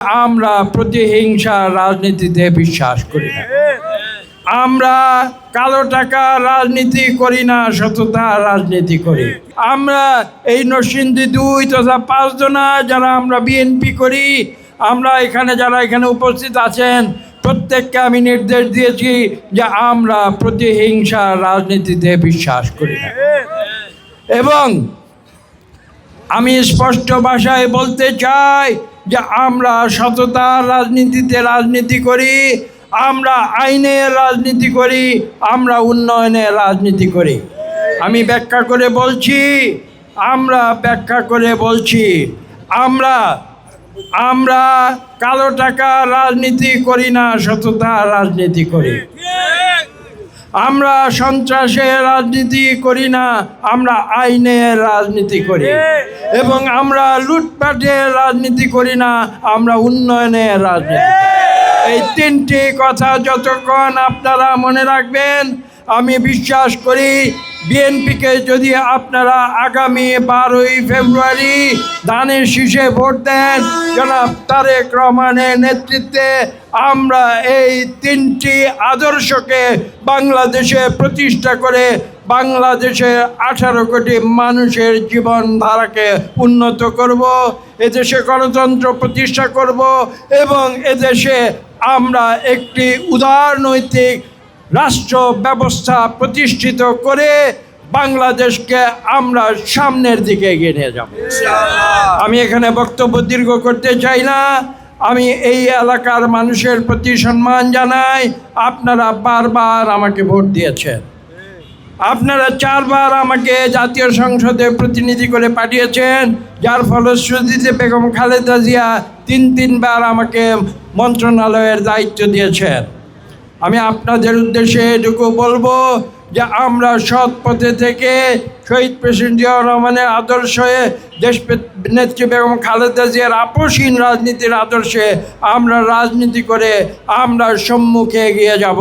আমরা প্রতিহিংসার রাজনীতিতে বিশ্বাস করি না। আমরা কালো টাকা রাজনীতি করি না, সততার রাজনীতি করি। আমরা এই নরসিংদী 2 তথা 5 জনা যারা আমরা বিএনপি করি, আমরা যারা এখানে উপস্থিত আছেন প্রত্যেককে আমি নির্দেশ দিয়েছি যে আমরা প্রতিহিংসার রাজনীতিতে বিশ্বাস করি না। এবং আমি স্পষ্ট ভাষায় বলতে চাই যে আমরা সততার রাজনীতিতে রাজনীতি করি, আমরা আইনের রাজনীতি করি, আমরা উন্নয়নের রাজনীতি করি। আমি ব্যাখ্যা করে বলছি আমরা কালো টাকা রাজনীতি করি না, সততার রাজনীতি করি। আমরা সন্ত্রাসের রাজনীতি করি না, আমরা আইনের রাজনীতি করি। এবং আমরা লুটপাটের রাজনীতি করি না, আমরা উন্নয়নের রাজনীতি। এই 3টি কথা যতক্ষণ আপনারা মনে রাখবেন, আমি বিশ্বাস করি বিএনপিকে যদি আপনারা আগামী 12ই ফেব্রুয়ারি ধানের শীষে ভোট দেন, জনাব তারেক রহমানের নেতৃত্বে আমরা এই 3টি আদর্শকে বাংলাদেশে প্রতিষ্ঠা করে বাংলাদেশের 18 কোটি মানুষের জীবনধারাকে উন্নত করব, এদেশে গণতন্ত্র প্রতিষ্ঠা করব এবং এদেশে আমরা একটি উদারনৈতিক রাষ্ট্র ব্যবস্থা প্রতিষ্ঠিত করে বাংলাদেশকে আমরা সামনের দিকে এগিয়ে নিয়ে যাব। আমি এখানে বক্তব্য দীর্ঘ করতে চাই না। আমি এই এলাকার মানুষের প্রতি সম্মান জানাই। আপনারা বারবার আমাকে ভোট দিয়েছেন, আপনারা 4 বার আমাকে জাতীয় সংসদে প্রতিনিধি করে পাঠিয়েছেন, যার ফলশ্রুতিতে বেগম খালেদা জিয়া 3 বার আমাকে মন্ত্রণালয়ের দায়িত্ব দিয়েছেন। আমি আপনাদের উদ্দেশ্যে এটুকু বলবো যে আমরা সৎ পথে থেকে শহীদ প্রেসিডেন্ট জিয়াউর রহমানের আদর্শে, দেশ নেত্রী বেগম খালেদা জিয়ার আপোষহীন রাজনীতির আদর্শে আমরা রাজনীতি করে আমরা সম্মুখে এগিয়ে যাব।